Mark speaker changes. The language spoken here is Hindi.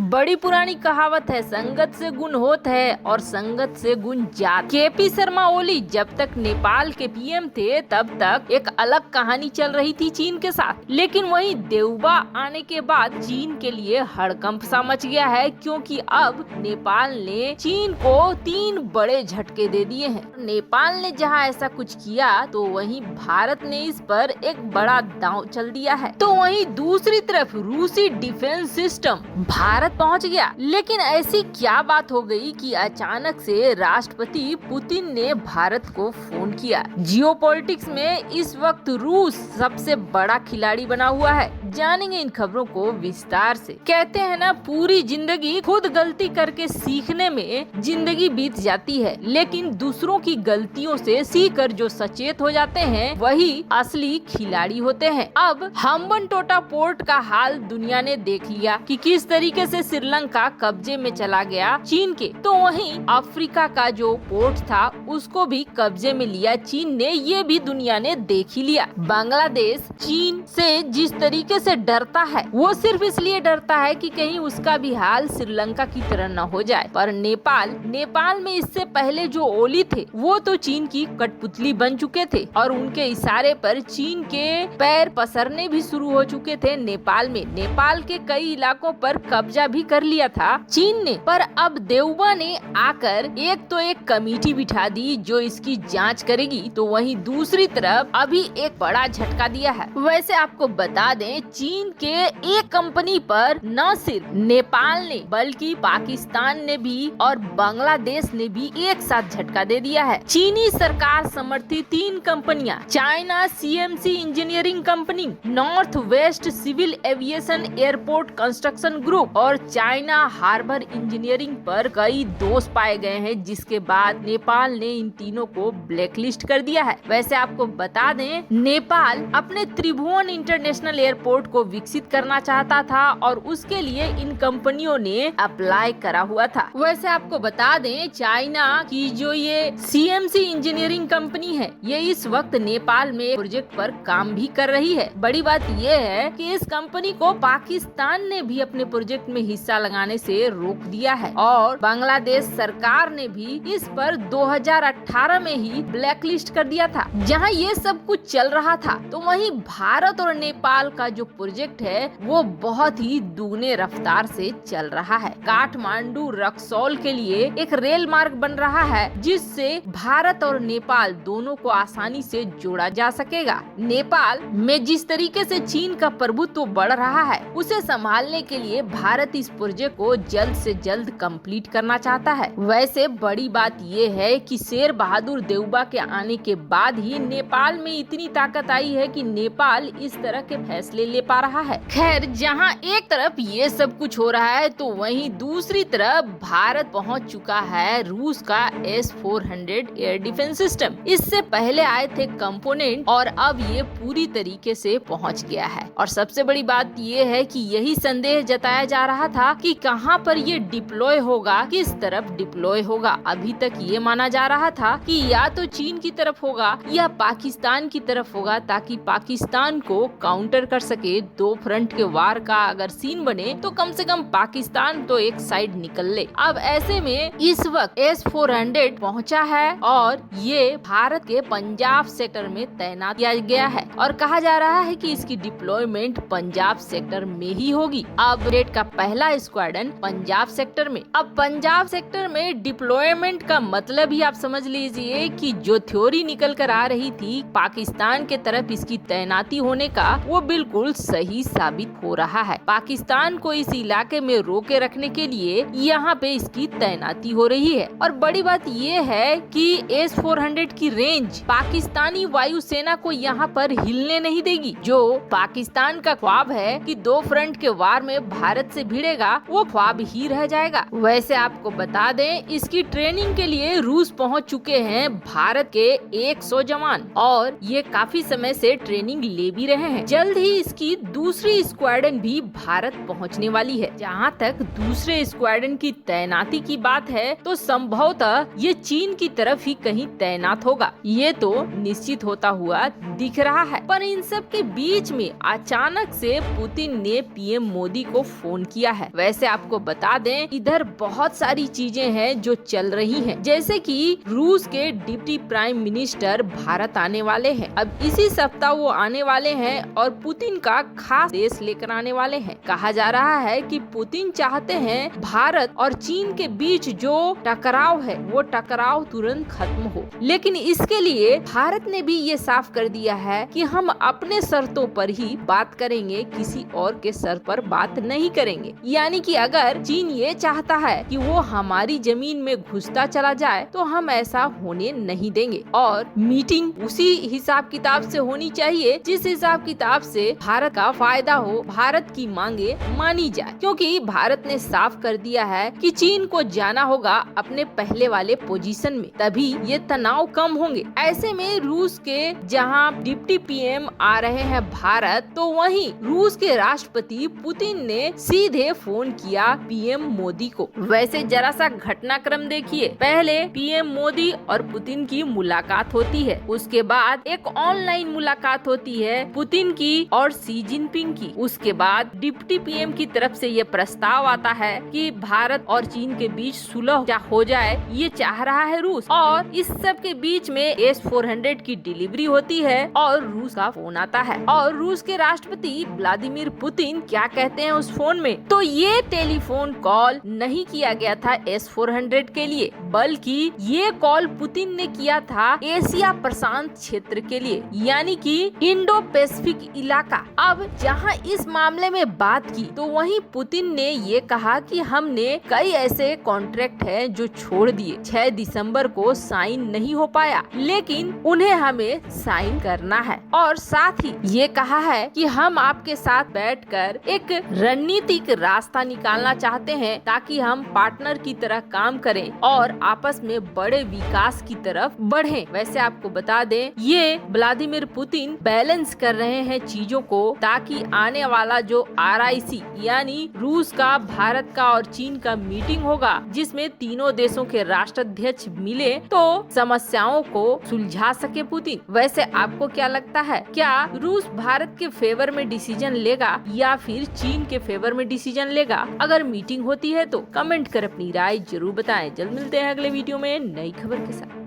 Speaker 1: बड़ी पुरानी कहावत है, संगत से गुण होत है और संगत से गुण जात। केपी शर्मा ओली जब तक नेपाल के पीएम थे तब तक एक अलग कहानी चल रही थी चीन के साथ, लेकिन वहीं देउबा आने के बाद चीन के लिए हड़कंप सा मच गया है, क्योंकि अब नेपाल ने चीन को 3 बड़े झटके दे दिए हैं। नेपाल ने जहां ऐसा कुछ किया तो वहीं भारत ने इस पर एक बड़ा दांव चल दिया है। तो वहीं दूसरी तरफ रूसी डिफेंस सिस्टम भारत पहुंच गया। लेकिन ऐसी क्या बात हो गई कि अचानक से राष्ट्रपति पुतिन ने भारत को फोन किया। जियोपॉलिटिक्स में इस वक्त रूस सबसे बड़ा खिलाड़ी बना हुआ है। जानेंगे इन खबरों को विस्तार से। कहते हैं ना, पूरी जिंदगी खुद गलती करके सीखने में जिंदगी बीत जाती है, लेकिन दूसरों की गलतियों से सीखकर जो सचेत हो जाते हैं वही असली खिलाड़ी होते हैं। अब हम्बनटोटा पोर्ट का हाल दुनिया ने देख लिया कि किस तरीके से श्रीलंका कब्जे में चला गया चीन के। तो वहीं अफ्रीका का जो पोर्ट था उसको भी कब्जे में लिया चीन ने, ये भी दुनिया ने देख ही लिया। बांग्लादेश चीन से जिस तरीके से डरता है वो सिर्फ इसलिए डरता है कि कहीं उसका भी हाल श्रीलंका की तरह न हो जाए। पर नेपाल में इससे पहले जो ओली थे वो तो चीन की कठपुतली बन चुके थे और उनके इशारे पर चीन के पैर पसरने भी शुरू हो चुके थे नेपाल में। नेपाल के कई इलाकों पर कब्जा भी कर लिया था चीन ने। पर अब देउबा ने आकर एक कमेटी बिठा दी जो इसकी जांच करेगी, तो वहीं दूसरी तरफ अभी एक बड़ा झटका दिया है। वैसे आपको बता दें, चीन के एक कंपनी पर न सिर्फ नेपाल ने बल्कि पाकिस्तान ने भी और बांग्लादेश ने भी एक साथ झटका दे दिया है। चीनी सरकार समर्थित 3 कंपनियां, China CMC engineering company, north west civil aviation airport construction group और चाइना हार्बर इंजीनियरिंग पर कई दोष पाए गए हैं, जिसके बाद नेपाल ने इन तीनों को ब्लैकलिस्ट कर दिया है। वैसे आपको बता दें, नेपाल अपने त्रिभुवन इंटरनेशनल एयरपोर्ट को विकसित करना चाहता था और उसके लिए इन कंपनियों ने अप्लाई करा हुआ था। वैसे आपको बता दें, चाइना की जो ये सीएमसी इंजीनियरिंग कंपनी है ये इस वक्त नेपाल में प्रोजेक्ट पर काम भी कर रही है। बड़ी बात ये है कि इस कंपनी को पाकिस्तान ने भी अपने प्रोजेक्ट में हिस्सा लगाने से रोक दिया है और बांग्लादेश सरकार ने भी इस पर 2018 में ही ब्लैकलिस्ट कर दिया था। जहां ये सब कुछ चल रहा था तो वहीं भारत और नेपाल का जो प्रोजेक्ट है वो बहुत ही दुगने रफ्तार से चल रहा है। काठमांडू रक्सौल के लिए एक रेल मार्ग बन रहा है जिससे भारत और नेपाल दोनों को आसानी से जोड़ा जा सकेगा। नेपाल में जिस तरीके से चीन का प्रभुत्व बढ़ रहा है उसे संभालने के लिए भारत इस प्रोजेक्ट को जल्द से जल्द कंप्लीट करना चाहता है। वैसे बड़ी बात ये है कि शेर बहादुर देउबा के आने के बाद ही नेपाल में इतनी ताकत आई है कि नेपाल इस तरह के फैसले ले पा रहा है। खैर, जहां एक तरफ ये सब कुछ हो रहा है तो वहीं दूसरी तरफ भारत पहुंच चुका है रूस का S-400 एयर डिफेंस सिस्टम। इससे पहले आए थे कंपोनेंट और अब ये पूरी तरीके से पहुंच गया है। और सबसे बड़ी बात ये है कि यही संदेह जताया जा रहा था कि कहां पर ये डिप्लॉय होगा, किस तरफ डिप्लॉय होगा। अभी तक ये माना जा रहा था कि या तो चीन की तरफ होगा या पाकिस्तान की तरफ होगा, ताकि पाकिस्तान को काउंटर कर सके। 2 फ्रंट के वार का अगर सीन बने तो कम से कम पाकिस्तान तो एक साइड निकल ले। अब ऐसे में इस वक्त S-400 पहुंचा है और ये भारत के पंजाब सेक्टर में तैनात किया गया है और कहा जा रहा है कि इसकी डिप्लॉयमेंट पंजाब सेक्टर में ही होगी। अब रेड का पहला स्क्वाड्रन पंजाब सेक्टर में। अब पंजाब सेक्टर में डिप्लॉयमेंट का मतलब ही आप समझ लीजिए कि जो थ्योरी निकल कर आ रही थी पाकिस्तान के तरफ इसकी तैनाती होने का, वो बिल्कुल सही साबित हो रहा है। पाकिस्तान को इस इलाके में रोके रखने के लिए यहाँ पे इसकी तैनाती हो रही है। और बड़ी बात ये है कि S-400 की रेंज पाकिस्तानी वायुसेना को यहाँ पर हिलने नहीं देगी। जो पाकिस्तान का ख्वाब है कि 2 फ्रंट के वार में भारत से भिड़ेगा, वो ख्वाब ही रह जाएगा। वैसे आपको बता दें, इसकी ट्रेनिंग के लिए रूस पहुँच चुके हैं भारत के 100 जवान और ये काफी समय से ट्रेनिंग ले भी रहे हैं। जल्द ही इस की दूसरी स्क्वाड्रन भी भारत पहुंचने वाली है। जहां तक दूसरे स्क्वाड्रन की तैनाती की बात है तो संभवतः ये चीन की तरफ ही कहीं तैनात होगा, ये तो निश्चित होता हुआ दिख रहा है। पर इन सब के बीच में अचानक से पुतिन ने पीएम मोदी को फोन किया है। वैसे आपको बता दें, इधर बहुत सारी चीजें हैं जो चल रही हैं, जैसे कि रूस के डिप्टी प्राइम मिनिस्टर भारत आने वाले हैं। अब इसी सप्ताह वो आने वाले हैं और पुतिन का खास देश लेकर आने वाले हैं। कहा जा रहा है कि पुतिन चाहते हैं भारत और चीन के बीच जो टकराव है वो टकराव तुरंत खत्म हो, लेकिन इसके लिए भारत ने भी ये साफ कर दिया है कि हम अपने शर्तों पर ही बात करेंगे, किसी और के शर्त पर बात नहीं करेंगे। यानी कि अगर चीन ये चाहता है कि वो हमारी जमीन में घुसता चला जाए तो हम ऐसा होने नहीं देंगे, और मीटिंग उसी हिसाब किताब से होनी चाहिए जिस हिसाब किताब से भारत का फायदा हो, भारत की मांगे मानी जाए। क्योंकि भारत ने साफ कर दिया है कि चीन को जाना होगा अपने पहले वाले पोजीशन में, तभी ये तनाव कम होंगे। ऐसे में रूस के जहां डिप्टी पीएम आ रहे हैं भारत, तो वहीं रूस के राष्ट्रपति पुतिन ने सीधे फोन किया पीएम मोदी को। वैसे जरा सा घटनाक्रम देखिए, पहले पीएम मोदी और पुतिन की मुलाकात होती है, उसके बाद एक ऑनलाइन मुलाकात होती है पुतिन की और सी जिनपिंग की। उसके बाद डिप्टी पीएम की तरफ से ये प्रस्ताव आता है कि भारत और चीन के बीच सुलह हो जाए, ये चाह रहा है रूस। और इस सब के बीच में S-400 की डिलीवरी होती है और रूस का फोन आता है, और रूस के राष्ट्रपति व्लादिमीर पुतिन क्या कहते हैं उस फोन में, तो ये टेलीफोन कॉल नहीं किया गया था S-400 के लिए, बल्कि ये कॉल पुतिन ने किया था एशिया प्रशांत क्षेत्र के लिए, यानी कि इंडो पैसिफिक इलाका। अब जहां इस मामले में बात की तो वहीं पुतिन ने ये कहा कि हमने कई ऐसे कॉन्ट्रैक्ट हैं जो छोड़ दिए, 6 दिसंबर को साइन नहीं हो पाया, लेकिन उन्हें हमें साइन करना है। और साथ ही ये कहा है कि हम आपके साथ बैठकर एक रणनीतिक रास्ता निकालना चाहते हैं ताकि हम पार्टनर की तरह काम करें और आपस में बड़े विकास की तरफ बढ़ें। वैसे आपको बता दें, ये व्लादिमीर पुतिन बैलेंस कर रहे हैं चीजों को ताकि आने वाला जो RIC यानी रूस का, भारत का और चीन का मीटिंग होगा, जिसमें तीनों देशों के राष्ट्राध्यक्ष मिले, तो समस्याओं को सुलझा सके पुतिन। वैसे आपको क्या लगता है, क्या रूस भारत के फेवर में डिसीजन लेगा या फिर चीन के फेवर में डिसीजन लेगा? अगर मीटिंग होती है तो कमेंट कर अपनी राय जरूर बताएं। जल्द मिलते हैं अगले वीडियो में नई खबर के साथ।